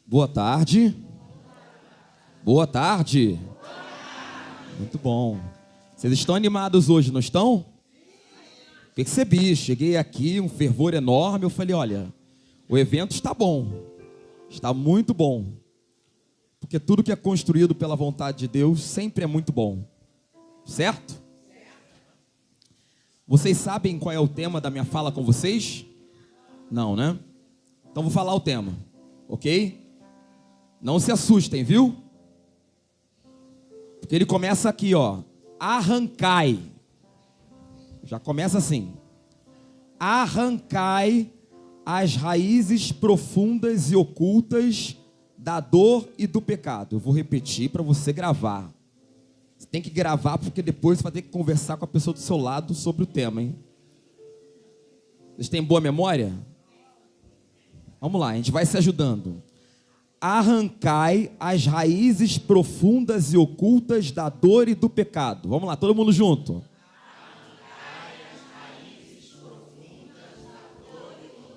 Boa tarde. Boa tarde. Muito bom. Vocês estão animados hoje, não estão? Percebi, cheguei aqui, um fervor enorme. Eu falei, olha, o evento está bom. Está muito bom. Porque tudo que é construído pela vontade de Deus sempre é muito bom. Certo? Vocês sabem qual é o tema da minha fala com vocês? Não, né? Então vou falar o tema, ok? Não se assustem, viu? Porque ele começa aqui, ó. Arrancai. Já começa assim. Arrancai as raízes profundas e ocultas da dor e do pecado. Eu vou repetir para você gravar. Você tem que gravar porque depois você vai ter que conversar com a pessoa do seu lado sobre o tema, hein? Vocês têm boa memória? Vamos lá, a gente vai se ajudando. Arrancai as raízes profundas e ocultas da dor e do pecado. Vamos lá, todo mundo junto.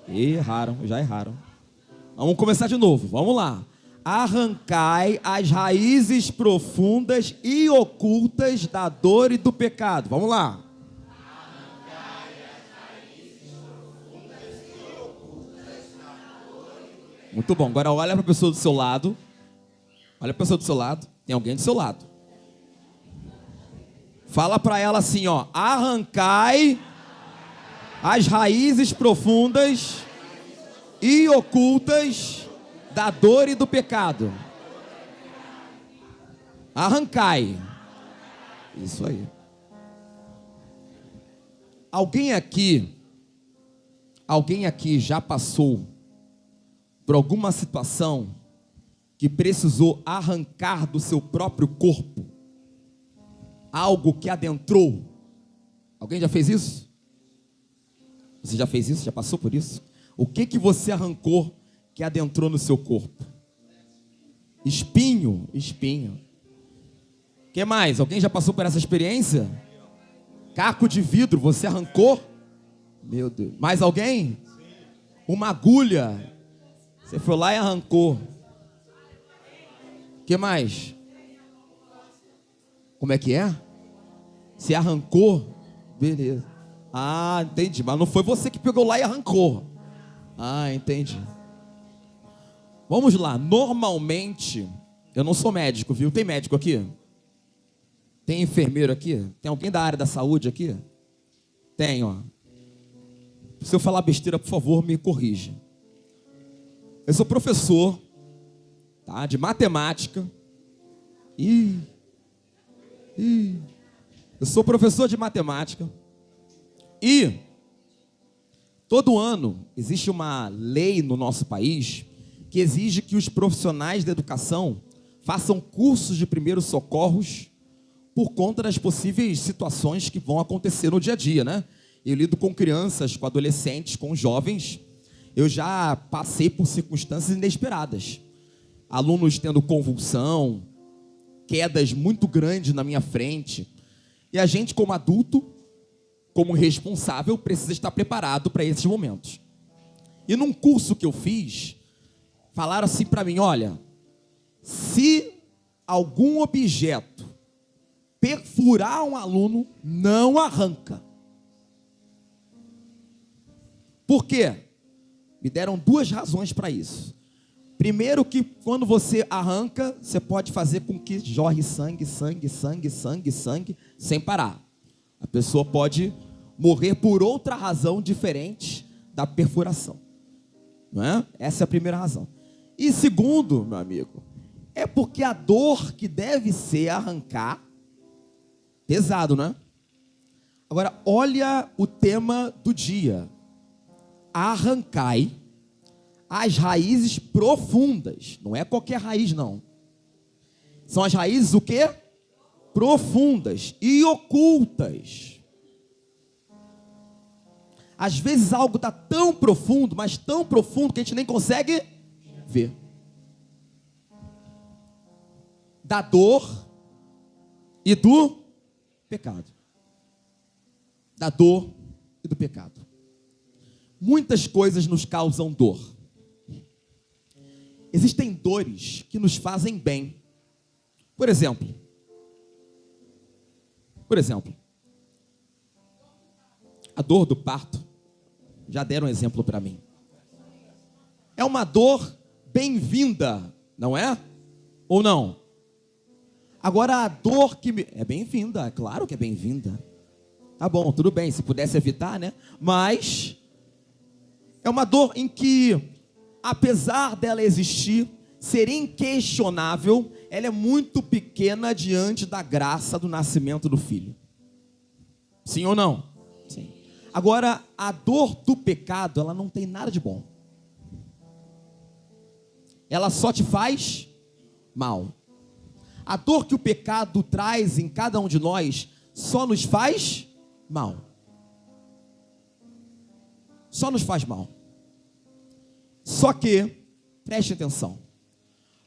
Erraram, já erraram. Vamos começar de novo, vamos lá. Arrancai as raízes profundas e ocultas da dor e do pecado. Vamos lá. Muito bom, agora olha para a pessoa do seu lado. Olha para a pessoa do seu lado. Tem alguém do seu lado. Fala para ela assim, ó. Arrancai as raízes profundas e ocultas da dor e do pecado. Arrancai. Isso aí. Alguém aqui já passou por alguma situação que precisou arrancar do seu próprio corpo algo que adentrou? Alguém já fez isso? Você já fez isso? Já passou por isso? O que você arrancou que adentrou no seu corpo? Espinho. O que mais? Alguém já passou por essa experiência? Caco de vidro, você arrancou? Meu Deus. Mais alguém? Uma agulha. Você foi lá e arrancou. O que mais? Como é que é? Você arrancou? Beleza. Ah, entendi. Mas não foi você que pegou lá e arrancou. Ah, entendi. Vamos lá. Normalmente, eu não sou médico, viu? Tem médico aqui? Tem enfermeiro aqui? Tem alguém da área da saúde aqui? Tem, ó. Se eu falar besteira, por favor, me corrija. Eu sou professor, tá, de matemática. Eu sou professor de matemática. E todo ano existe uma lei no nosso país que exige que os profissionais da educação façam cursos de primeiros socorros por conta das possíveis situações que vão acontecer no dia a dia, né? Eu lido com crianças, com adolescentes, com jovens. Eu já passei por circunstâncias inesperadas. Alunos tendo convulsão, quedas muito grandes na minha frente. E a gente, como adulto, como responsável, precisa estar preparado para esses momentos. E num curso que eu fiz, falaram assim para mim, olha, se algum objeto perfurar um aluno, não arranca. Por quê? Me deram duas razões para isso. Primeiro que quando você arranca, você pode fazer com que jorre sangue, sem parar. A pessoa pode morrer por outra razão diferente da perfuração. Não é? Essa é a primeira razão. E segundo, meu amigo, é porque a dor que deve ser arrancar, pesado, né? Agora, olha o tema do dia. Arrancai as raízes profundas. Não é qualquer raiz, não. São as raízes o quê? Profundas e ocultas. Às vezes algo está tão profundo, mas tão profundo que a gente nem consegue ver. Da dor e do pecado. Da dor e do pecado. Muitas coisas nos causam dor. existem dores que nos fazem bem. Por exemplo, a dor do parto. Já deram um exemplo para mim. É uma dor bem-vinda, não é? Ou não? Agora a dor que me... É bem-vinda, claro que é bem-vinda. Tá bom, tudo bem, se pudesse evitar, né? Mas é uma dor em que, apesar dela existir, ser inquestionável, ela é muito pequena diante da graça do nascimento do filho. Sim ou não? Sim. Agora, a dor do pecado, ela não tem nada de bom. Ela só te faz mal. A dor que o pecado traz em cada um de nós só nos faz mal. Só nos faz mal. Só que, preste atenção,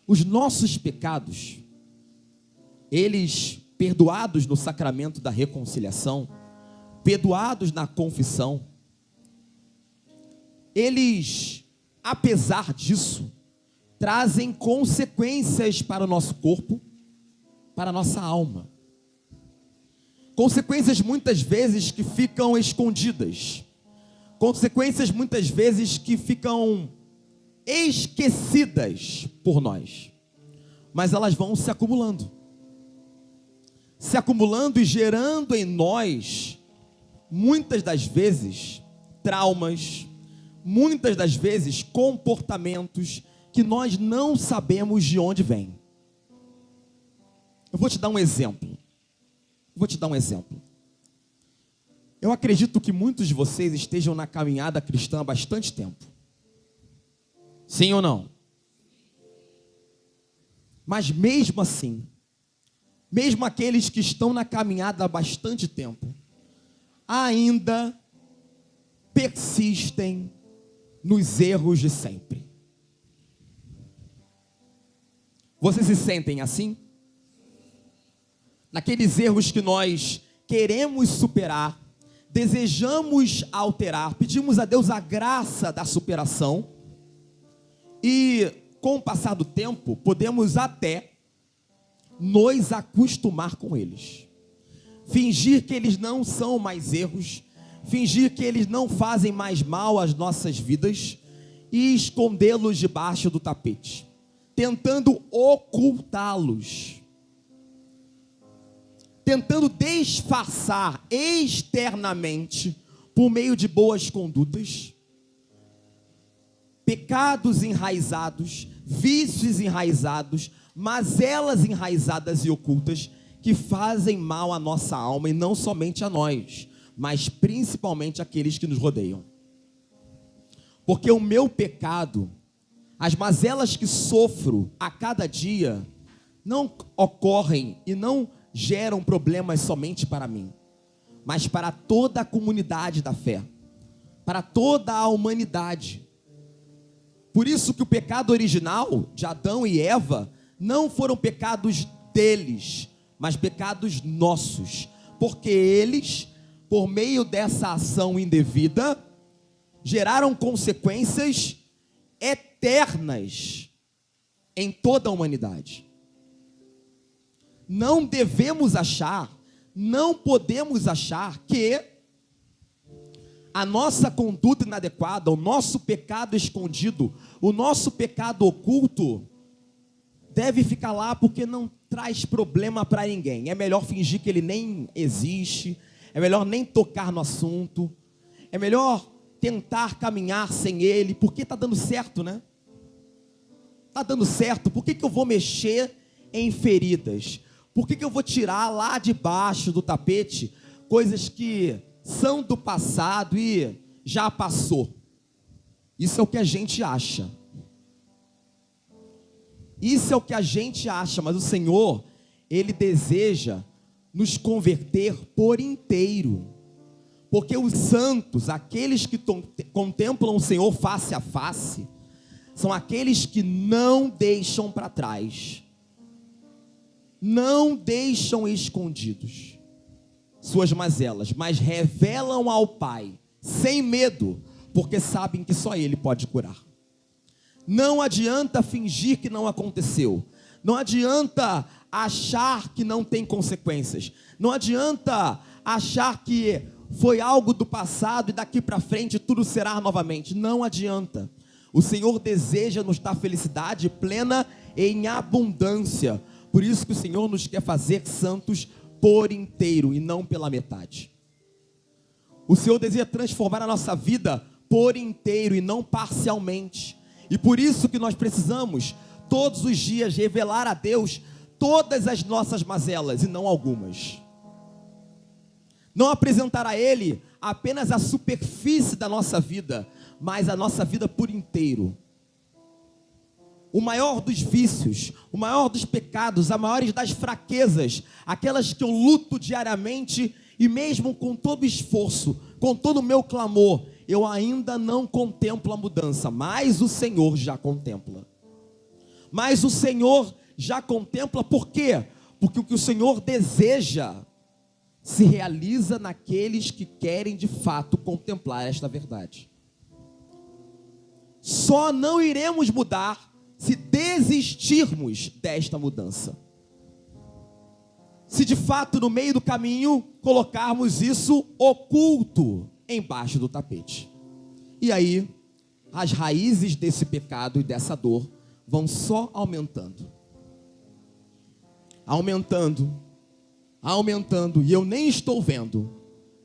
os nossos pecados, eles perdoados no sacramento da reconciliação, perdoados na confissão, eles, apesar disso, trazem consequências para o nosso corpo, para a nossa alma. Consequências muitas vezes que ficam escondidas. Consequências muitas vezes que ficam esquecidas por nós. Mas elas vão se acumulando. Se acumulando e gerando em nós, muitas das vezes, traumas, muitas das vezes, comportamentos que nós não sabemos de onde vêm. Eu vou te dar um exemplo. Eu acredito que muitos de vocês estejam na caminhada cristã há bastante tempo. Sim ou não? Mas mesmo assim, mesmo aqueles que estão na caminhada há bastante tempo, ainda persistem nos erros de sempre. Vocês se sentem assim? Naqueles erros que nós queremos superar, desejamos alterar, pedimos a Deus a graça da superação, e com o passar do tempo, podemos até nos acostumar com eles. Fingir que eles não são mais erros, fingir que eles não fazem mais mal às nossas vidas e escondê-los debaixo do tapete, tentando ocultá-los, tentando disfarçar externamente por meio de boas condutas, pecados enraizados, vícios enraizados, mazelas enraizadas e ocultas que fazem mal à nossa alma, e não somente a nós, mas principalmente àqueles que nos rodeiam. Porque o meu pecado, as mazelas que sofro a cada dia, não ocorrem e não geram problemas somente para mim, mas para toda a comunidade da fé, para toda a humanidade. Por isso que o pecado original de Adão e Eva não foram pecados deles, mas pecados nossos, porque eles, por meio dessa ação indevida, geraram consequências eternas em toda a humanidade. Não devemos achar, não podemos achar que a nossa conduta inadequada, o nosso pecado escondido, o nosso pecado oculto, deve ficar lá porque não traz problema para ninguém. É melhor fingir que ele nem existe, é melhor nem tocar no assunto, é melhor tentar caminhar sem ele, porque está dando certo, né? Está dando certo, por que eu vou mexer em feridas? Por que eu vou tirar lá de baixo do tapete coisas que são do passado e já passou? Isso é o que a gente acha. Isso é o que a gente acha, mas o Senhor, Ele deseja nos converter por inteiro. Porque os santos, aqueles que contemplam o Senhor face a face, são aqueles que não deixam para trás, não deixam escondidos suas mazelas, mas revelam ao Pai, sem medo, porque sabem que só Ele pode curar. Não adianta fingir que não aconteceu. Não adianta achar que não tem consequências. Não adianta achar que foi algo do passado e daqui para frente tudo será novamente. Não adianta. O Senhor deseja nos dar felicidade plena e em abundância. Por isso que o Senhor nos quer fazer santos por inteiro e não pela metade. O Senhor deseja transformar a nossa vida por inteiro e não parcialmente. E por isso que nós precisamos todos os dias revelar a Deus todas as nossas mazelas e não algumas. Não apresentar a Ele apenas a superfície da nossa vida, mas a nossa vida por inteiro. O maior dos vícios, o maior dos pecados, a maior das fraquezas, aquelas que eu luto diariamente e mesmo com todo o esforço, com todo o meu clamor, eu ainda não contemplo a mudança, mas o Senhor já contempla. Mas o Senhor já contempla, por quê? Porque o que o Senhor deseja se realiza naqueles que querem de fato contemplar esta verdade. Só não iremos mudar se desistirmos desta mudança. Se de fato no meio do caminho colocarmos isso oculto embaixo do tapete. E aí as raízes desse pecado e dessa dor vão só aumentando. Aumentando, aumentando, e eu nem estou vendo.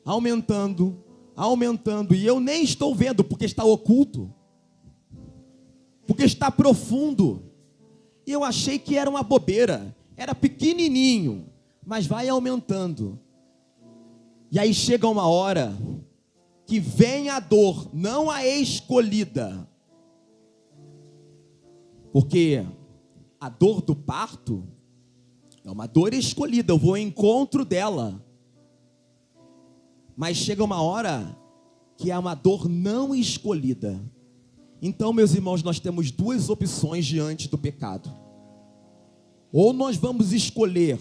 Aumentando, aumentando, e eu nem estou vendo, porque está oculto. Porque está profundo. E eu achei que era uma bobeira, era pequenininho, mas vai aumentando. E aí chega uma hora que vem a dor, não a escolhida. Porque a dor do parto é uma dor escolhida, eu vou ao encontro dela. Mas chega uma hora que é uma dor não escolhida. Então, meus irmãos, nós temos duas opções diante do pecado. Ou nós vamos escolher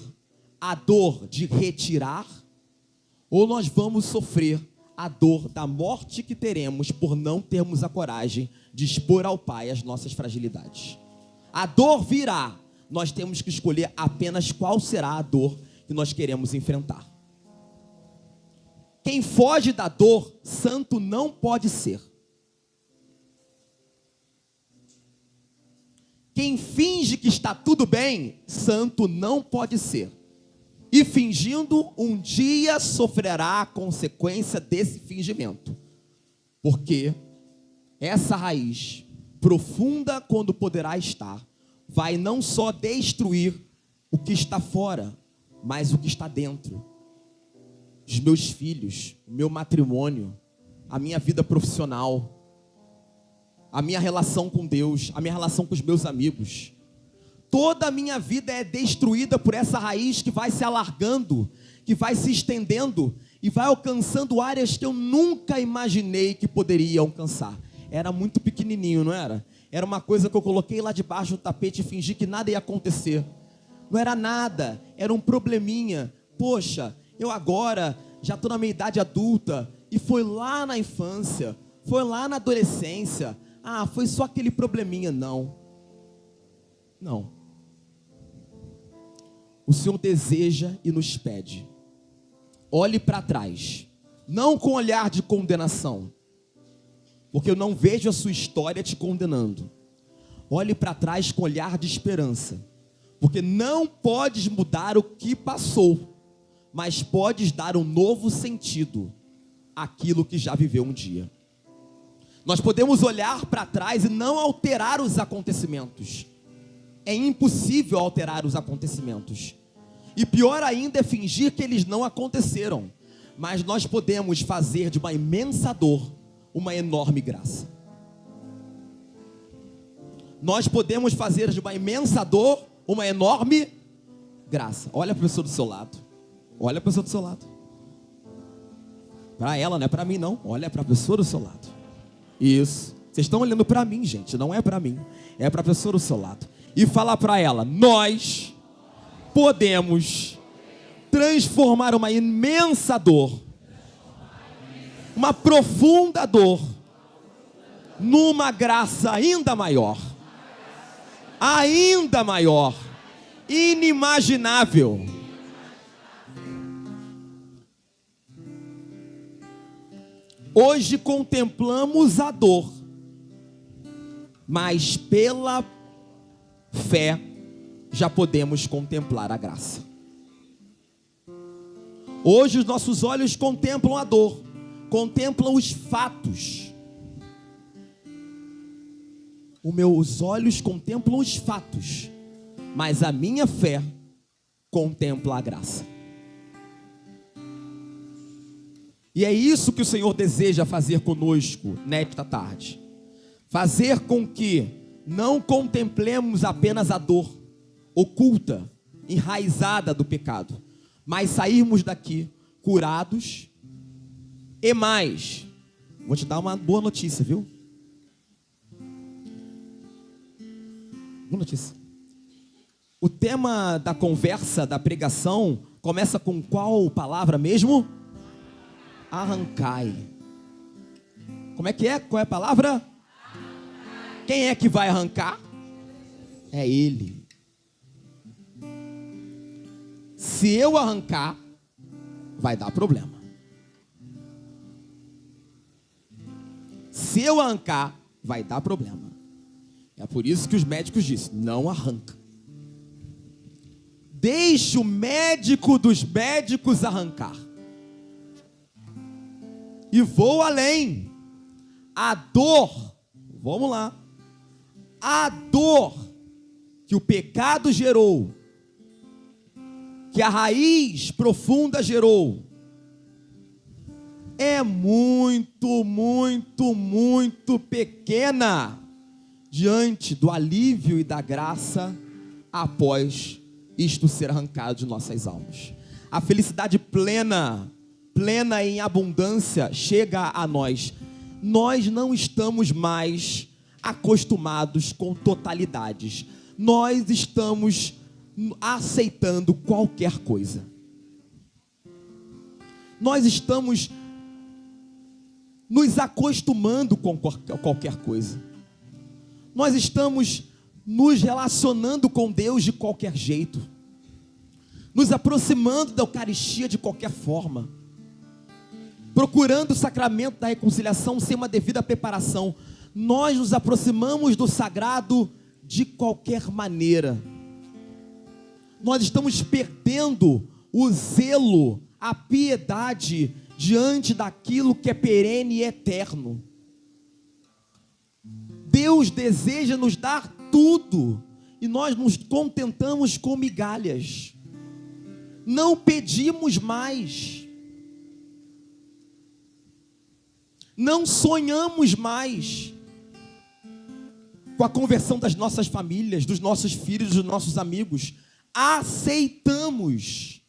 a dor de retirar, ou nós vamos sofrer a dor da morte que teremos por não termos a coragem de expor ao Pai as nossas fragilidades. A dor virá, nós temos que escolher apenas qual será a dor que nós queremos enfrentar. Quem foge da dor, santo não pode ser. Quem finge que está tudo bem, santo não pode ser. E fingindo, um dia sofrerá a consequência desse fingimento. Porque essa raiz, profunda quando poderá estar, vai não só destruir o que está fora, mas o que está dentro. Os meus filhos, o meu matrimônio, a minha vida profissional, a minha relação com Deus, a minha relação com os meus amigos. Toda a minha vida é destruída por essa raiz que vai se alargando, que vai se estendendo e vai alcançando áreas que eu nunca imaginei que poderia alcançar. Era muito pequenininho, não era? Era uma coisa que eu coloquei lá debaixo do tapete e fingi que nada ia acontecer. Não era nada, era um probleminha. Poxa, eu agora já estou na minha idade adulta e foi lá na infância, foi lá na adolescência. Ah, foi só aquele probleminha. Não. Não. O Senhor deseja e nos pede. Olhe para trás. Não com olhar de condenação. Porque eu não vejo a sua história te condenando. Olhe para trás com olhar de esperança. Porque não podes mudar o que passou, mas podes dar um novo sentido àquilo que já viveu um dia. Nós podemos olhar para trás e não alterar os acontecimentos. É impossível alterar os acontecimentos. E pior ainda é fingir que eles não aconteceram. Mas nós podemos fazer de uma imensa dor uma enorme graça. Nós podemos fazer de uma imensa dor uma enorme graça. Olha para a pessoa do seu lado. Olha para a pessoa do seu lado. Para ela, não é para mim não. Olha para a pessoa do seu lado. Isso. Vocês estão olhando para mim, gente. Não é para mim. É para a pessoa do seu lado. E falar para ela: nós podemos transformar uma imensa dor, uma profunda dor, numa graça ainda maior, inimaginável. Hoje contemplamos a dor, mas pela fé já podemos contemplar a graça. Hoje os nossos olhos contemplam a dor, contemplam os fatos. Os meus olhos contemplam os fatos, mas a minha fé contempla a graça. E é isso que o Senhor deseja fazer conosco nesta tarde. Fazer com que não contemplemos apenas a dor oculta, enraizada do pecado, mas sairmos daqui curados e mais. Vou te dar uma boa notícia, viu? Boa notícia. O tema da conversa, da pregação, começa com qual palavra mesmo? Arrancai. Como é que é? Qual é a palavra? Quem é que vai arrancar? É Ele. Se eu arrancar, vai dar problema. Se eu arrancar, vai dar problema. É por isso que os médicos dizem, não arranca. Deixe o médico dos médicos arrancar. E vou além. A dor, vamos lá. A dor que o pecado gerou, que a raiz profunda gerou, é muito, muito, muito pequena diante do alívio e da graça após isto ser arrancado de nossas almas. A felicidade plena em abundância chega a nós. Nós não estamos mais acostumados com totalidades. Nós estamos aceitando qualquer coisa. Nós estamos nos acostumando com qualquer coisa. Nós estamos nos relacionando com Deus de qualquer jeito, nos aproximando da Eucaristia de qualquer forma, procurando o sacramento da reconciliação sem uma devida preparação. Nós nos aproximamos do sagrado de qualquer maneira. Nós estamos perdendo o zelo, a piedade diante daquilo que é perene e eterno. Deus deseja nos dar tudo e nós nos contentamos com migalhas. Não pedimos mais. Não sonhamos mais com a conversão das nossas famílias, dos nossos filhos, dos nossos amigos. Aceitamos.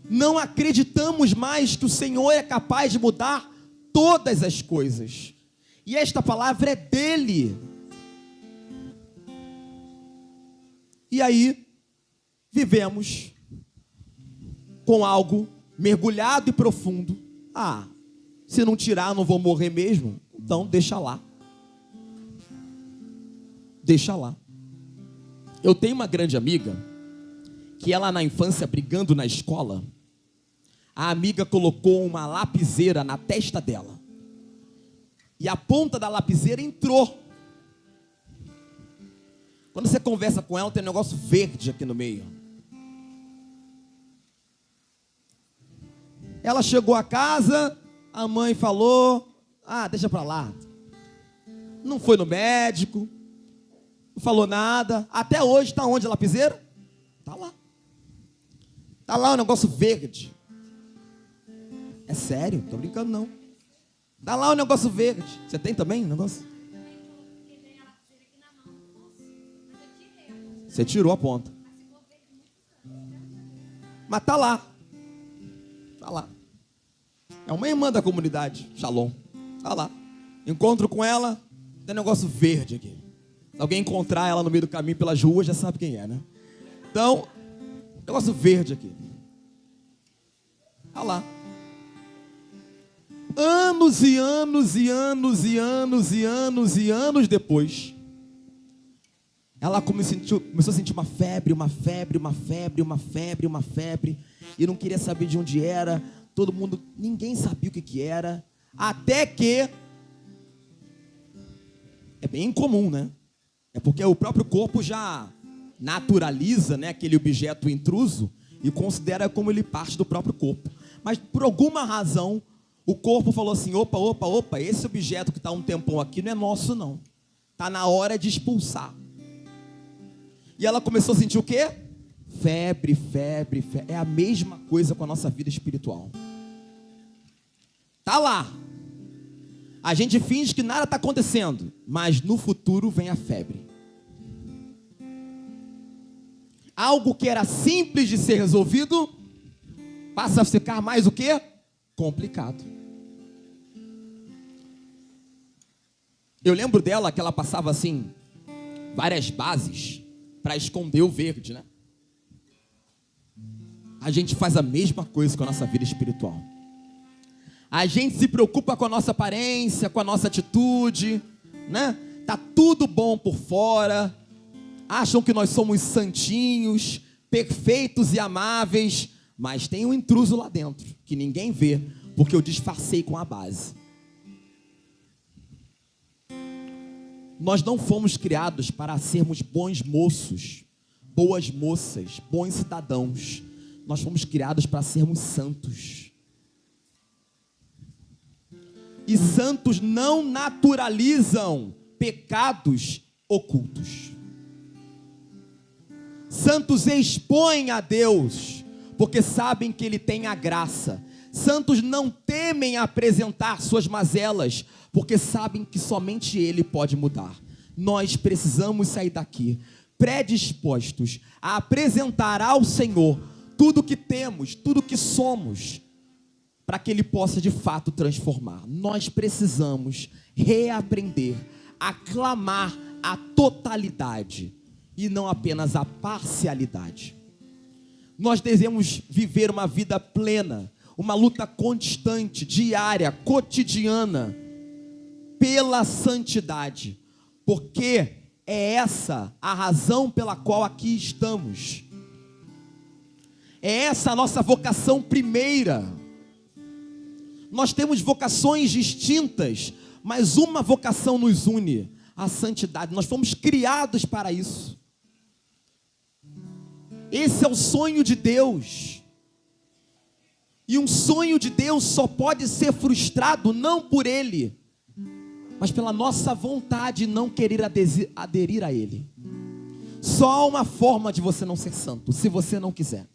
Não acreditamos mais que o Senhor é capaz de mudar todas as coisas. E esta palavra é dele. E aí, vivemos com algo mergulhado e profundo. Ah, se não tirar, não vou morrer mesmo? Então, deixa lá. Deixa lá. Eu tenho uma grande amiga, que ela na infância, brigando na escola, a amiga colocou uma lapiseira na testa dela. E a ponta da lapiseira entrou. Quando você conversa com ela, tem um negócio verde aqui no meio. Ela chegou a casa, a mãe falou, deixa pra lá. Não foi no médico, não falou nada. Até hoje está onde a lapiseira? Está lá. Está lá um negócio verde. É sério, não estou brincando não. Está lá um negócio verde. Você tem também um negócio? Você tirou a ponta. Mas está lá. Está lá. É uma irmã da comunidade, Shalom. Está lá. Encontro com ela, tem um negócio verde aqui. Se alguém encontrar ela no meio do caminho pelas ruas, já sabe quem é, né? Então, negócio verde aqui. Está lá. Anos e anos e anos e anos e anos e anos depois, ela começou a sentir uma febre, uma febre, uma febre, uma febre, uma febre, e não queria saber de onde era, todo mundo, ninguém sabia o que era, até que, é bem incomum, né? É porque o próprio corpo já naturaliza, né, aquele objeto intruso e considera como ele parte do próprio corpo. Mas por alguma razão, o corpo falou assim, opa, esse objeto que está um tempão aqui não é nosso não. Está na hora de expulsar. E ela começou a sentir o quê? Febre, febre, febre. É a mesma coisa com a nossa vida espiritual. Tá lá. A gente finge que nada está acontecendo, mas no futuro vem a febre. Algo que era simples de ser resolvido, passa a ficar mais o quê? Complicado. Eu lembro dela que ela passava assim, várias bases para esconder o verde, né? A gente faz a mesma coisa com a nossa vida espiritual. A gente se preocupa com a nossa aparência, com a nossa atitude, né? Tá tudo bom por fora. Acham que nós somos santinhos, perfeitos e amáveis, mas tem um intruso lá dentro que ninguém vê, porque eu disfarcei com a base. Nós não fomos criados para sermos bons moços, boas moças, bons cidadãos. Nós fomos criados para sermos santos. E santos não naturalizam pecados ocultos. Santos expõem a Deus, porque sabem que Ele tem a graça. Santos não temem apresentar suas mazelas, porque sabem que somente Ele pode mudar. Nós precisamos sair daqui predispostos a apresentar ao Senhor tudo que temos, tudo que somos, para que Ele possa de fato transformar. Nós precisamos reaprender a clamar a totalidade e não apenas a parcialidade. Nós devemos viver uma vida plena, uma luta constante, diária, cotidiana, pela santidade, porque é essa a razão pela qual aqui estamos. É essa a nossa vocação primeira. Nós temos vocações distintas, mas uma vocação nos une, a santidade. Nós fomos criados para isso. Esse é o sonho de Deus. E um sonho de Deus só pode ser frustrado não por Ele, mas pela nossa vontade de não querer aderir a Ele. Só há uma forma de você não ser santo, se você não quiser.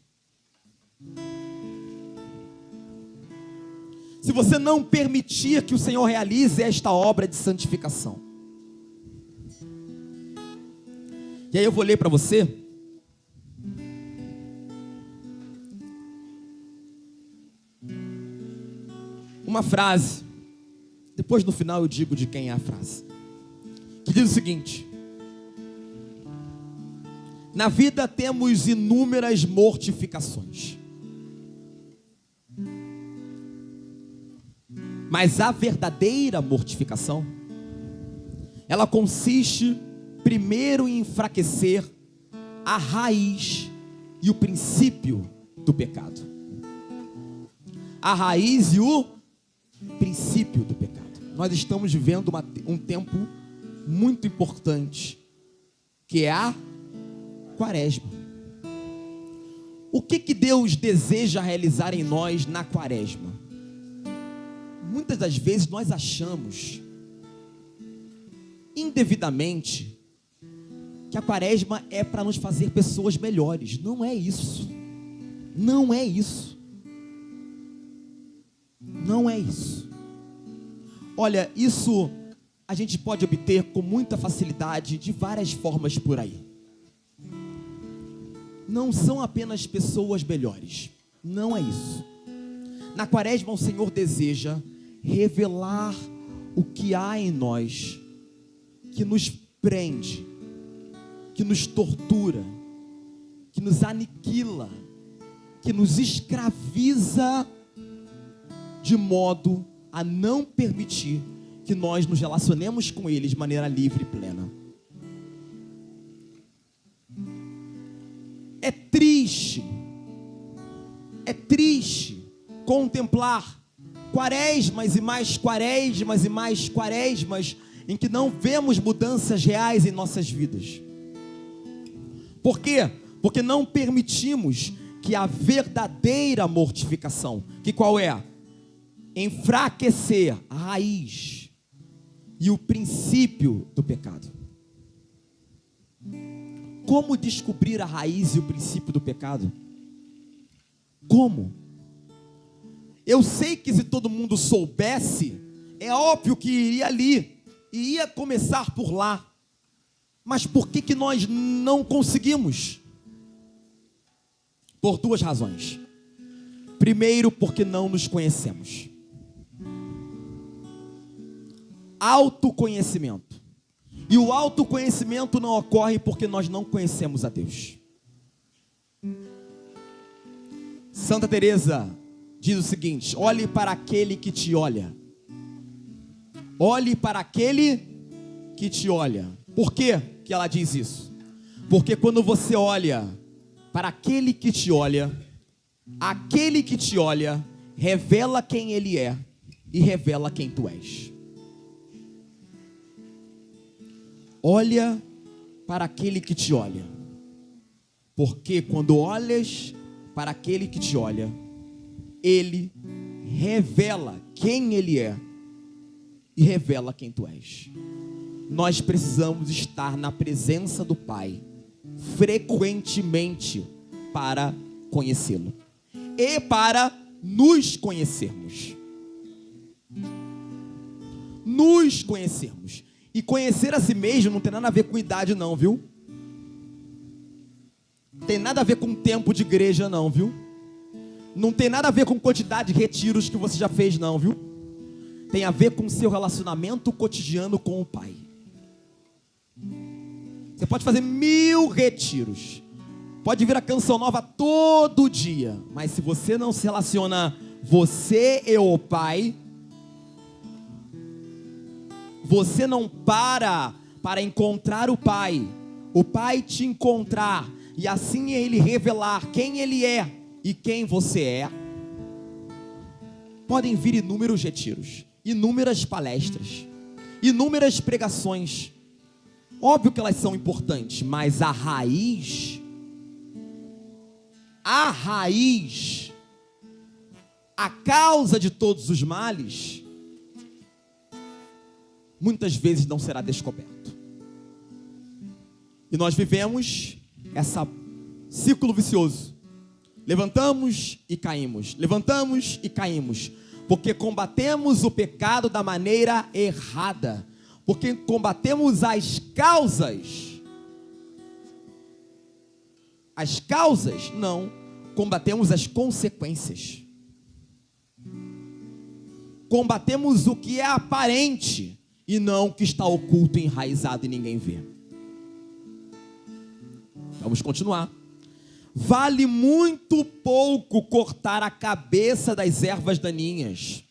Se você não permitir que o Senhor realize esta obra de santificação. E aí eu vou ler para você uma frase. Depois no final eu digo de quem é a frase. Que diz o seguinte: na vida temos inúmeras mortificações, mas a verdadeira mortificação, ela consiste primeiro em enfraquecer a raiz e o princípio do pecado. A raiz e o princípio do pecado. Nós estamos vivendo um tempo muito importante, que é a quaresma. O que Deus deseja realizar em nós na quaresma? Muitas das vezes nós achamos, indevidamente, que a quaresma é para nos fazer pessoas melhores. Não é isso. Não é isso. Não é isso. Olha, isso a gente pode obter com muita facilidade de várias formas por aí. Não são apenas pessoas melhores. Não é isso. Na quaresma o Senhor deseja revelar o que há em nós que nos prende, que nos tortura, que nos aniquila, que nos escraviza de modo a não permitir que nós nos relacionemos com Ele de maneira livre e plena. É triste contemplar quaresmas e mais quaresmas e mais quaresmas em que não vemos mudanças reais em nossas vidas. Por quê? Porque não permitimos que a verdadeira mortificação, que qual é? Enfraquecer a raiz e o princípio do pecado. Como descobrir a raiz e o princípio do pecado? Como? Eu sei que se todo mundo soubesse, é óbvio que iria ali, e ia começar por lá. Mas por que nós não conseguimos? Por duas razões. Primeiro, porque não nos conhecemos. Autoconhecimento. E o autoconhecimento não ocorre porque nós não conhecemos a Deus. Santa Teresa diz o seguinte: olhe para aquele que te olha. Olhe para aquele que te olha. Por quê que ela diz isso? Porque quando você olha para aquele que te olha revela quem ele é e revela quem tu és. Olha para aquele que te olha, porque quando olhas para aquele que te olha, ele revela quem ele é e revela quem tu és. Nós precisamos estar na presença do Pai frequentemente para conhecê-lo e para nos conhecermos. Nos conhecermos. E conhecer a si mesmo não tem nada a ver com idade não, viu? Tem nada a ver com tempo de igreja não, viu? Não tem nada a ver com quantidade de retiros que você já fez não, viu? Tem a ver com o seu relacionamento cotidiano com o Pai. Você pode fazer 1000 retiros, pode vir a canção nova todo dia, mas se você não se relaciona você e o Pai, você não para encontrar o Pai te encontrar, e assim Ele revelar quem Ele é e quem você é. Podem vir inúmeros retiros, inúmeras palestras, inúmeras pregações. Óbvio que elas são importantes, mas a raiz, a causa de todos os males, muitas vezes não será descoberto. E nós vivemos esse ciclo vicioso. Levantamos e caímos, levantamos e caímos, porque combatemos o pecado da maneira errada, porque combatemos as causas. As causas, não, combatemos as consequências. Combatemos o que é aparente e não o que está oculto, enraizado e ninguém vê. Vamos continuar. Vale muito pouco cortar a cabeça das ervas daninhas.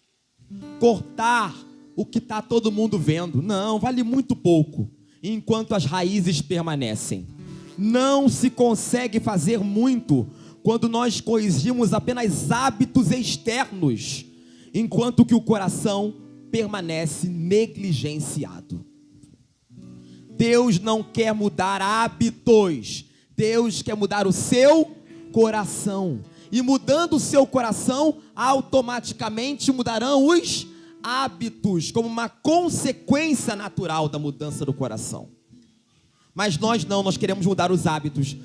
Cortar o que está todo mundo vendo. Não, vale muito pouco, enquanto as raízes permanecem. Não se consegue fazer muito quando nós corrigimos apenas hábitos externos, enquanto que o coração permanece negligenciado. Deus não quer mudar hábitos, Deus quer mudar o seu coração. E mudando o seu coração, automaticamente mudarão os hábitos, como uma consequência natural da mudança do coração. Mas nós não, nós queremos mudar os hábitos,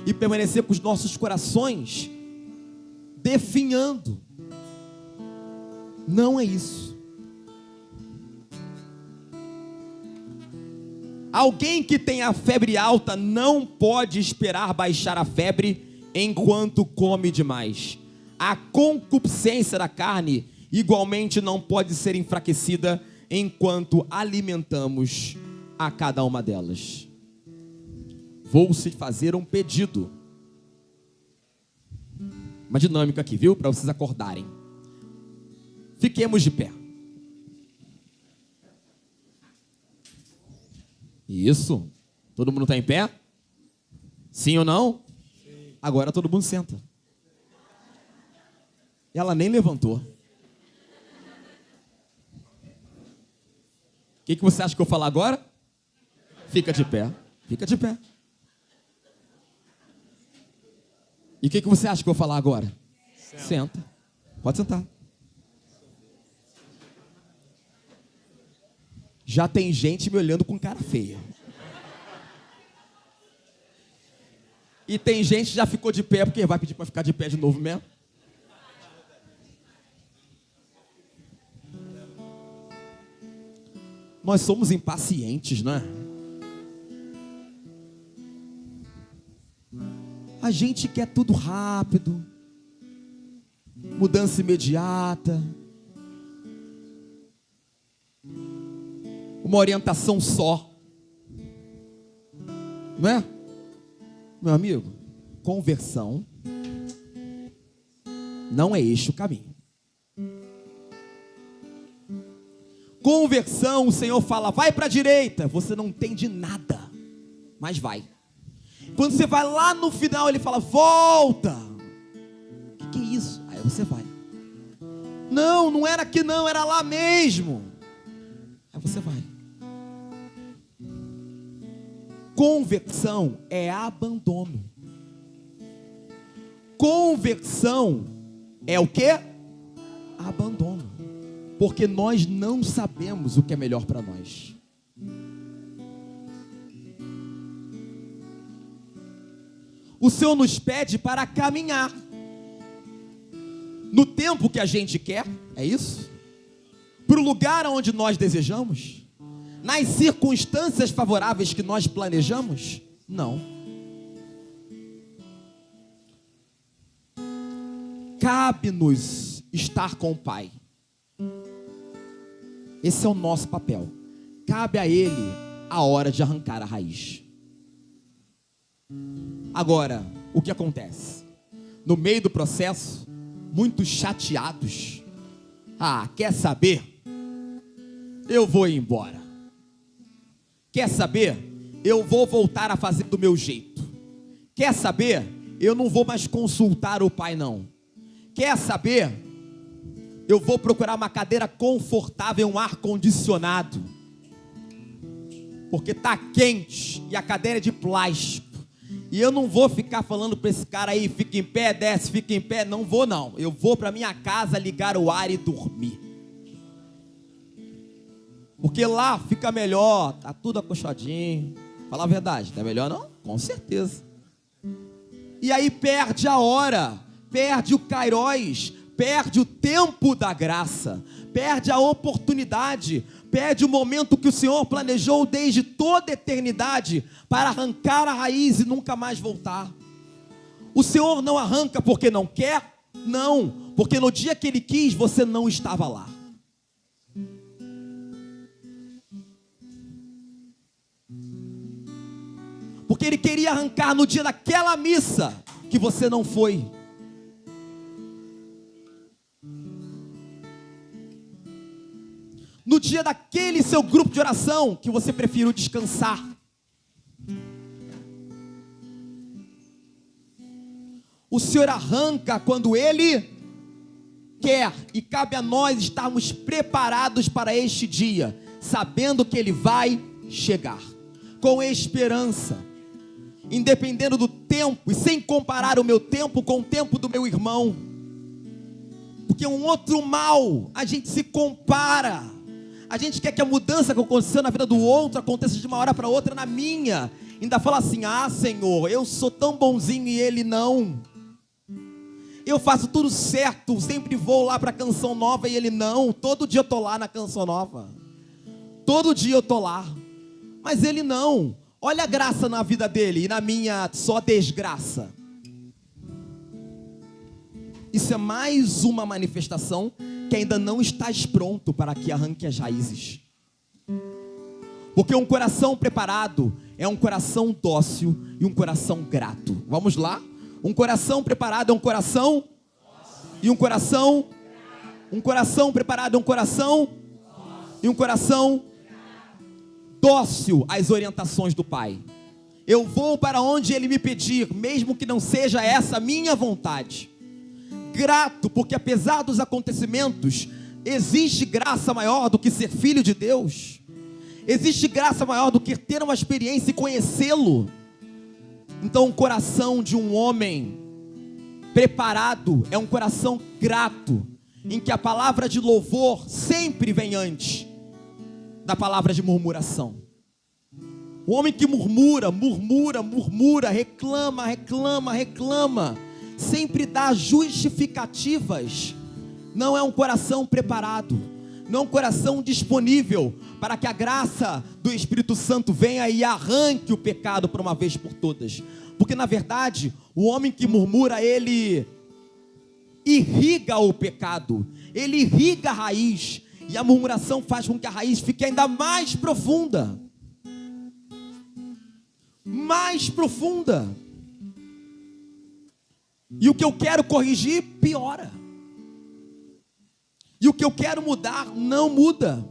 e permanecer com os nossos corações definhando. Não é isso. Alguém que tem a febre alta não pode esperar baixar a febre enquanto come demais. A concupiscência da carne igualmente não pode ser enfraquecida enquanto alimentamos a cada uma delas. Vou te fazer um pedido. Uma dinâmica aqui, viu? Para vocês acordarem. Fiquemos de pé. Isso. Todo mundo está em pé? Sim ou não? Sim. Agora todo mundo senta. Ela nem levantou. O que você acha que eu vou falar agora? Fica de pé. Fica de pé. E o que você acha que eu vou falar agora? Senta. Pode sentar. Já tem gente me olhando com cara feia. E tem gente que já ficou de pé, porque vai pedir para ficar de pé de novo mesmo. Nós somos impacientes, não é? A gente quer tudo rápido, mudança imediata, uma orientação só, não é? Meu amigo, conversão não é este o caminho. Conversão, o Senhor fala, vai para a direita, você não entende nada, mas vai. Quando você vai lá no final, ele fala, volta. O que é isso? Aí você vai. Não, não era aqui não, era lá mesmo. Aí você vai. Conversão é abandono. Conversão é o quê? Abandono. Porque nós não sabemos o que é melhor para nós. O Senhor nos pede para caminhar no tempo que a gente quer, é isso? Para o lugar onde nós desejamos? Nas circunstâncias favoráveis que nós planejamos? Não. Cabe-nos estar com o Pai. Esse é o nosso papel. Cabe a Ele a hora de arrancar a raiz. Agora, o que acontece? No meio do processo, muitos chateados. Ah, quer saber? Eu vou embora. Quer saber? Eu vou voltar a fazer do meu jeito. Quer saber? Eu não vou mais consultar o Pai, não. Quer saber? Eu vou procurar uma cadeira confortável, um ar-condicionado. Porque está quente e a cadeira é de plástico. E eu não vou ficar falando para esse cara aí, fica em pé, desce, fica em pé. Não vou não. Eu vou para minha casa ligar o ar e dormir. Porque lá fica melhor, tá tudo acolchadinho. Fala a verdade, tá melhor não? Com certeza. E aí perde a hora, perde o kairos, perde o tempo da graça, perde a oportunidade, perde o momento que o Senhor planejou desde toda a eternidade para arrancar a raiz e nunca mais voltar. O Senhor não arranca porque não quer? Não, porque no dia que Ele quis, você não estava lá. Porque Ele queria arrancar no dia daquela missa que você não foi. No dia daquele seu grupo de oração que você preferiu descansar. O Senhor arranca quando Ele quer, e cabe a nós estarmos preparados para este dia, sabendo que Ele vai chegar, com esperança, independendo do tempo, e sem comparar o meu tempo com o tempo do meu irmão, porque um outro mal, a gente se compara. A gente quer que a mudança que aconteceu na vida do outro aconteça de uma hora para outra na minha. Ainda fala assim, ah Senhor, eu sou tão bonzinho e Ele não. Eu faço tudo certo, sempre vou lá para a Canção Nova e Ele não. Todo dia eu estou lá na Canção Nova. Todo dia eu estou lá. Mas Ele não. Olha a graça na vida dele e na minha só desgraça. Isso é mais uma manifestação que ainda não estás pronto para que arranque as raízes. Porque um coração preparado é um coração dócil e um coração grato. Vamos lá? Um coração preparado é um coração e um coração. Um coração preparado é um coração e um coração dócil às orientações do Pai. Eu vou para onde Ele me pedir, mesmo que não seja essa a minha vontade. Grato, porque apesar dos acontecimentos, existe graça maior do que ser filho de Deus. Existe graça maior do que ter uma experiência e conhecê-lo. Então o coração de um homem preparado é um coração grato, em que a palavra de louvor sempre vem antes da palavra de murmuração. O homem que murmura, reclama, sempre dá justificativas, não é um coração preparado, não é um coração disponível para que a graça do Espírito Santo venha e arranque o pecado por uma vez por todas. Porque na verdade, o homem que murmura, ele irriga o pecado, ele irriga a raiz, e a murmuração faz com que a raiz fique ainda mais profunda. Mais profunda. E o que eu quero corrigir, piora. E o que eu quero mudar, não muda.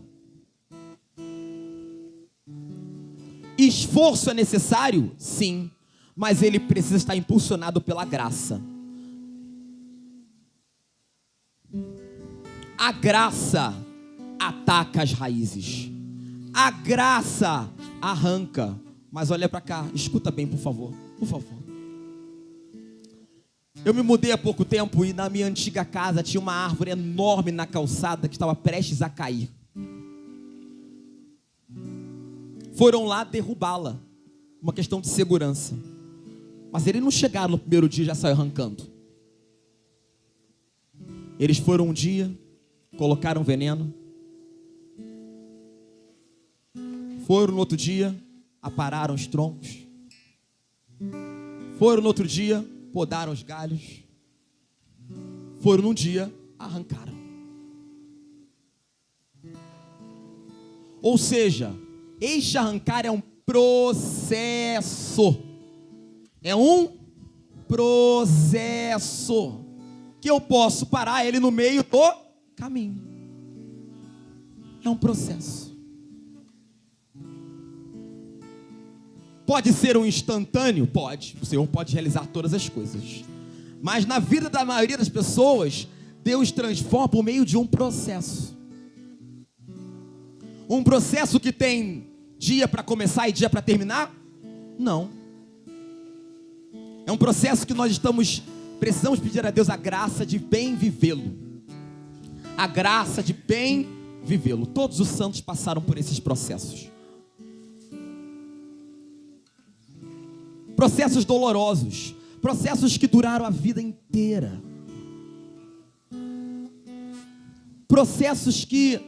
Esforço é necessário? Sim. Mas ele precisa estar impulsionado pela graça. A graça ataca as raízes. A graça arranca. Mas olha para cá, escuta bem, por favor. Por favor. Eu me mudei há pouco tempo e na minha antiga casa tinha uma árvore enorme na calçada que estava prestes a cair. Foram lá derrubá-la. Uma questão de segurança. Mas eles não chegaram no primeiro dia e já saiu arrancando. Eles foram um dia, colocaram veneno. Foram no outro dia, apararam os troncos. Foram no outro dia, podaram os galhos. Foram num dia, arrancaram. Ou seja, este arrancar é um processo. É um processo que eu posso parar ele no meio do caminho. É um processo. Pode ser um instantâneo? Pode. O Senhor pode realizar todas as coisas. Mas na vida da maioria das pessoas, Deus transforma por meio de um processo. Um processo que tem dia para começar e dia para terminar? Não. É um processo que nós precisamos pedir a Deus a graça de bem vivê-lo. A graça de bem vivê-lo. Todos os santos passaram por esses processos. Processos dolorosos, processos que duraram a vida inteira, processos que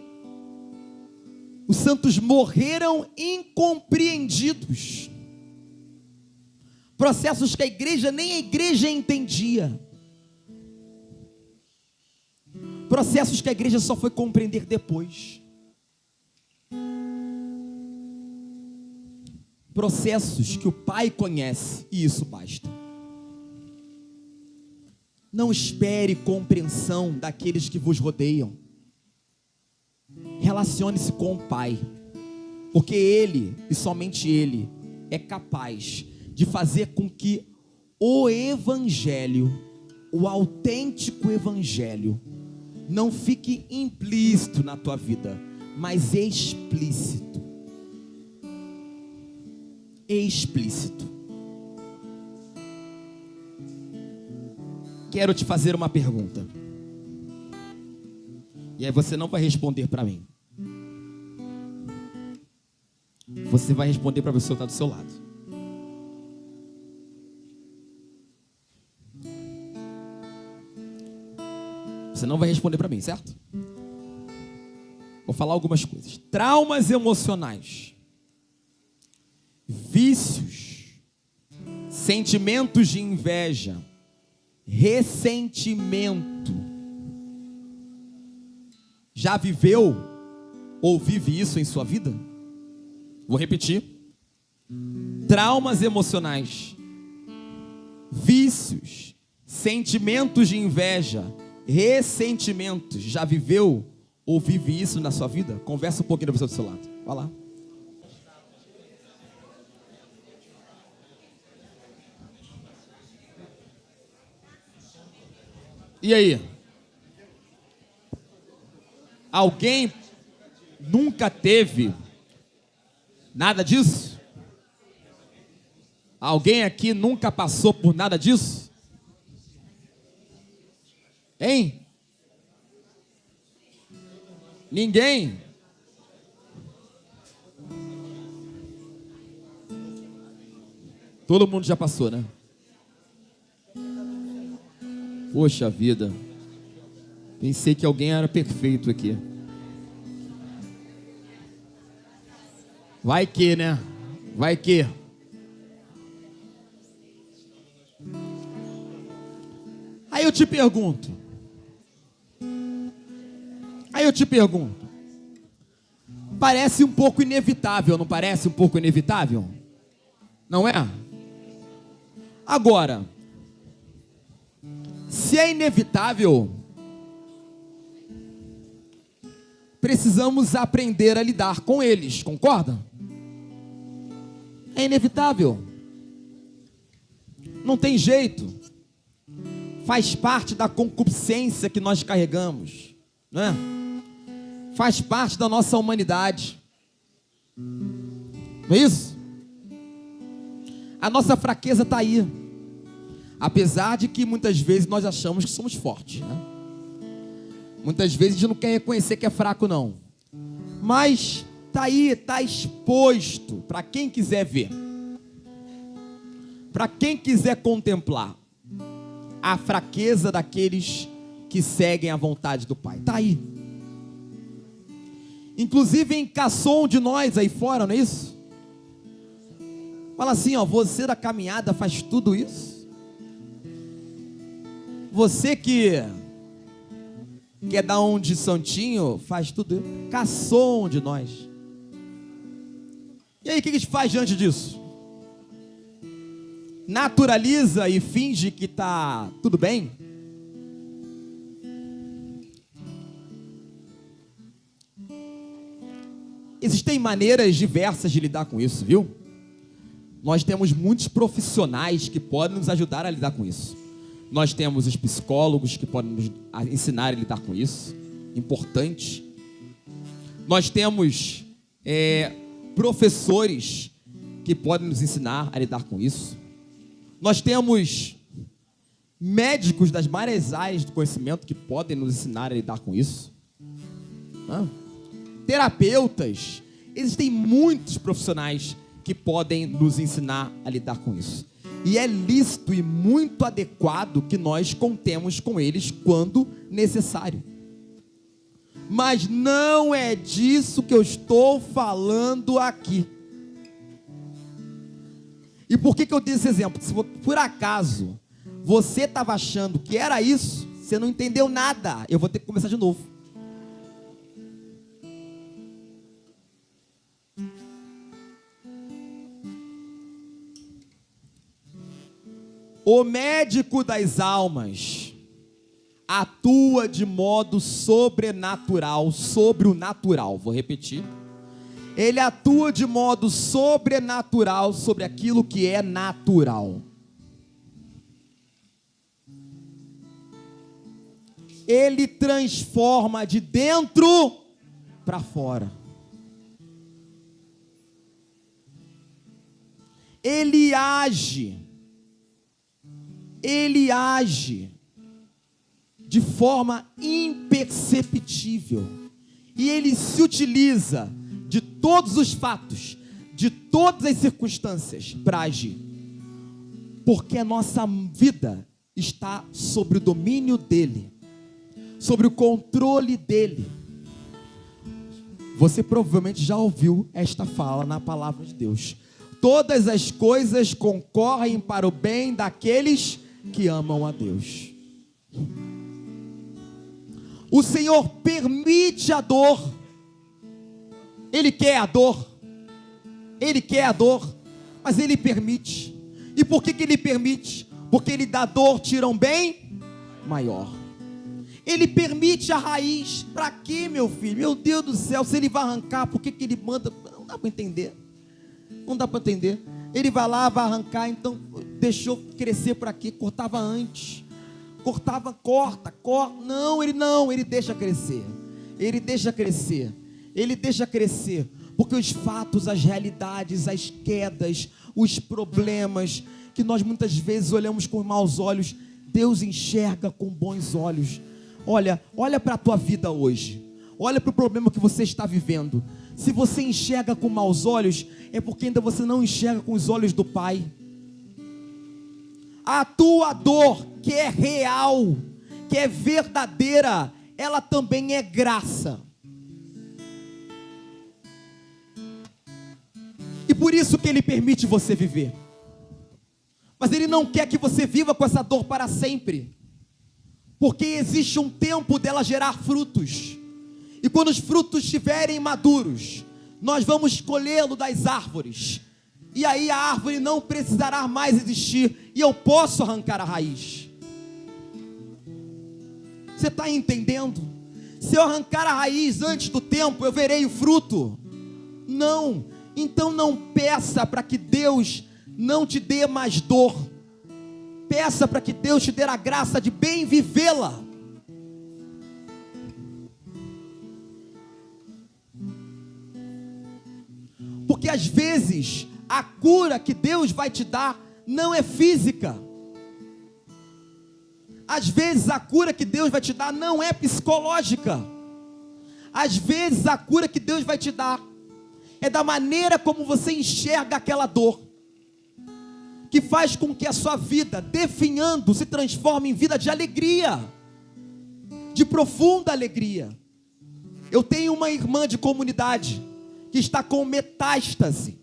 os santos morreram incompreendidos, processos que nem a igreja entendia, processos que a igreja só foi compreender depois. Processos que o Pai conhece, e isso basta. Não espere compreensão daqueles que vos rodeiam. Relacione-se com o Pai, porque Ele, e somente Ele, é capaz de fazer com que o Evangelho, o autêntico Evangelho, não fique implícito na tua vida, mas explícito. Explícito. Quero te fazer uma pergunta. E aí você não vai responder para mim. Você vai responder para a pessoa que está do seu lado. Você não vai responder para mim, certo? Vou falar algumas coisas. Traumas emocionais, vícios, sentimentos de inveja, ressentimento. Já viveu ou vive isso em sua vida? Vou repetir. Traumas emocionais, vícios, sentimentos de inveja, ressentimentos. Já viveu ou vive isso na sua vida? Conversa um pouquinho com a pessoa do seu lado. Vai lá. E aí? Alguém nunca teve nada disso? Alguém aqui nunca passou por nada disso? Hein? Ninguém? Todo mundo já passou, né? Poxa vida. Pensei que alguém era perfeito aqui. Vai que, né? Vai que. Aí eu te pergunto. Parece um pouco inevitável, não parece um pouco inevitável? Não é? Agora, se é inevitável, precisamos aprender a lidar com eles, concorda? É inevitável. Não tem jeito. Faz parte da concupiscência que nós carregamos, não é? Faz parte da nossa humanidade. Não é isso? A nossa fraqueza está aí. Apesar de que muitas vezes nós achamos que somos fortes, né? Muitas vezes a gente não quer reconhecer que é fraco, não. Mas está aí, está exposto para quem quiser ver. Para quem quiser contemplar a fraqueza daqueles que seguem a vontade do Pai. Está aí. Inclusive em caçou um de nós aí fora, não é isso? Fala assim, ó, você da caminhada faz tudo isso? Você que quer dar um de santinho, faz tudo isso? Caçou um de nós. E aí, o que a gente faz diante disso? Naturaliza e finge que está tudo bem? Existem maneiras diversas de lidar com isso, viu? Nós temos muitos profissionais que podem nos ajudar a lidar com isso. Nós temos os psicólogos que podem nos ensinar a lidar com isso. Importante. Nós temos professores que podem nos ensinar a lidar com isso. Nós temos médicos das várias áreas do conhecimento que podem nos ensinar a lidar com isso. Terapeutas. Existem muitos profissionais que podem nos ensinar a lidar com isso. E é lícito e muito adequado que nós contemos com eles quando necessário. Mas não é disso que eu estou falando aqui. E por que eu dei esse exemplo? Se por acaso você estava achando que era isso, você não entendeu nada, eu vou ter que começar de novo. O médico das almas atua de modo sobrenatural, sobre o natural. Vou repetir. Ele atua de modo sobrenatural sobre aquilo que é natural. Ele transforma de dentro para fora. Ele age de forma imperceptível. E ele se utiliza de todos os fatos, de todas as circunstâncias para agir. Porque a nossa vida está sobre o domínio dele, sobre o controle dele. Você provavelmente já ouviu esta fala na palavra de Deus. Todas as coisas concorrem para o bem daqueles que amam a Deus. O Senhor permite a dor. Ele quer a dor. Ele quer a dor, mas Ele permite. E por que Ele permite? Porque Ele da dor tira um bem maior. Ele permite a raiz. Para quê, meu filho? Meu Deus do céu, se ele vai arrancar, por que ele manda? Não dá para entender. Não dá para entender. Ele vai lá, vai arrancar, então deixou crescer para quê? Cortava antes. Cortava, corta. Não, ele deixa crescer. Ele deixa crescer. Ele deixa crescer. Porque os fatos, as realidades, as quedas, os problemas, que nós muitas vezes olhamos com maus olhos, Deus enxerga com bons olhos. Olha para a tua vida hoje. Olha para o problema que você está vivendo. Se você enxerga com maus olhos, é porque ainda você não enxerga com os olhos do Pai. A tua dor, que é real, que é verdadeira, ela também é graça. E por isso que Ele permite você viver. Mas Ele não quer que você viva com essa dor para sempre. Porque existe um tempo dela gerar frutos. E quando os frutos estiverem maduros, nós vamos colhê-lo das árvores. E aí a árvore não precisará mais existir. E eu posso arrancar a raiz. Você está entendendo? Se eu arrancar a raiz antes do tempo, eu verei o fruto? Não. Então não peça para que Deus não te dê mais dor. Peça para que Deus te dê a graça de bem vivê-la. Porque às vezes a cura que Deus vai te dar não é física. Às vezes a cura que Deus vai te dar não é psicológica. Às vezes a cura que Deus vai te dar é da maneira como você enxerga aquela dor, que faz com que a sua vida, definhando, se transforme em vida de alegria, de profunda alegria. Eu tenho uma irmã de comunidade que está com metástase.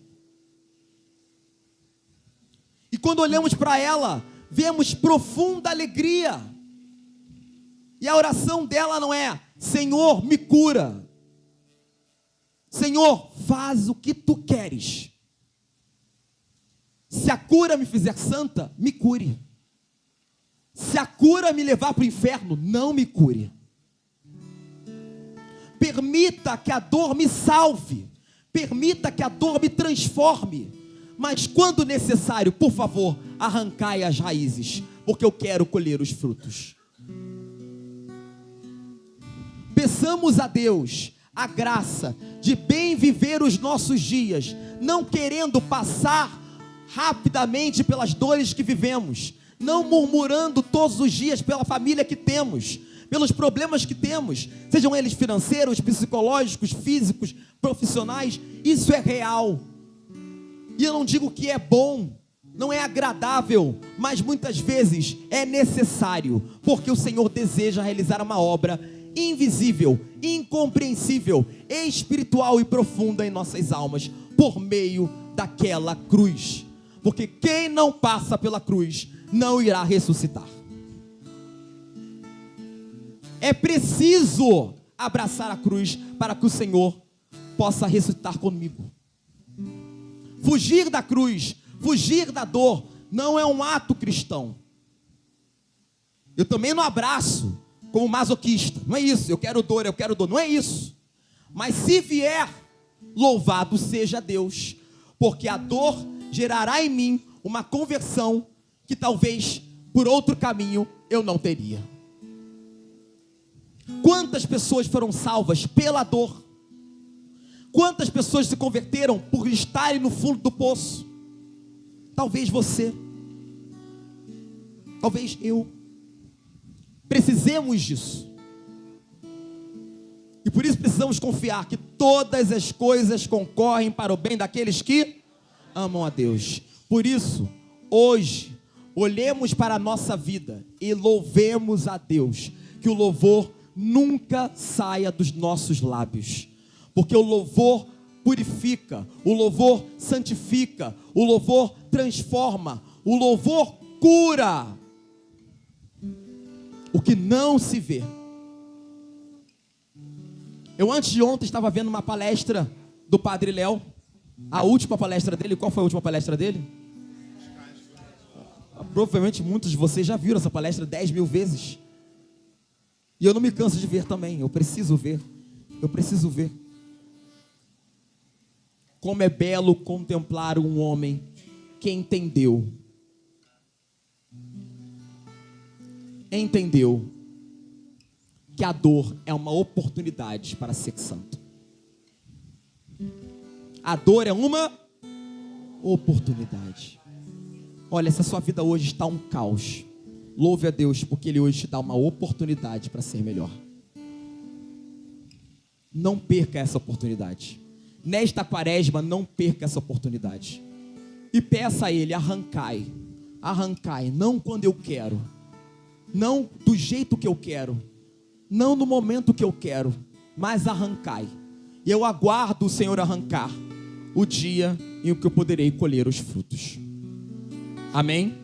E quando olhamos para ela, vemos profunda alegria. E a oração dela não é: Senhor, me cura. Senhor, faz o que tu queres. Se a cura me fizer santa, me cure. Se a cura me levar para o inferno, não me cure. Permita que a dor me salve. Permita que a dor me transforme. Mas quando necessário, por favor, arrancai as raízes, porque eu quero colher os frutos. Peçamos a Deus a graça de bem viver os nossos dias, não querendo passar rapidamente pelas dores que vivemos, não murmurando todos os dias pela família que temos, pelos problemas que temos, sejam eles financeiros, psicológicos, físicos, profissionais. Isso é real. E eu não digo que é bom, não é agradável, mas muitas vezes é necessário, porque o Senhor deseja realizar uma obra invisível, incompreensível, espiritual e profunda em nossas almas, por meio daquela cruz. Porque quem não passa pela cruz não irá ressuscitar. É preciso abraçar a cruz para que o Senhor possa ressuscitar comigo. Fugir da cruz, fugir da dor, não é um ato cristão. Eu também não abraço como masoquista, não é isso, eu quero dor, não é isso. Mas se vier, louvado seja Deus, porque a dor gerará em mim uma conversão que talvez por outro caminho eu não teria. Quantas pessoas foram salvas pela dor? Quantas pessoas se converteram por estarem no fundo do poço? Talvez você, talvez eu. Precisamos disso. E por isso precisamos confiar que todas as coisas concorrem para o bem daqueles que amam a Deus. Por isso, hoje, olhemos para a nossa vida e louvemos a Deus. Que o louvor nunca saia dos nossos lábios. Porque o louvor purifica, o louvor santifica, o louvor transforma, o louvor cura o que não se vê. Eu antes de ontem estava vendo uma palestra do Padre Léo, a última palestra dele. Qual foi a última palestra dele? Provavelmente muitos de vocês já viram essa palestra 10.000 vezes. E eu não me canso de ver também. Eu preciso ver. Eu preciso ver. Como é belo contemplar um homem que entendeu que a dor é uma oportunidade para ser santo. A dor é uma oportunidade. Olha, se a sua vida hoje está um caos, louve a Deus, porque Ele hoje te dá uma oportunidade para ser melhor. Não perca essa oportunidade. Nesta quaresma, não perca essa oportunidade. E peça a Ele, arrancai, não quando eu quero, não do jeito que eu quero, não no momento que eu quero, mas arrancai. E eu aguardo o Senhor arrancar o dia em que eu poderei colher os frutos. Amém?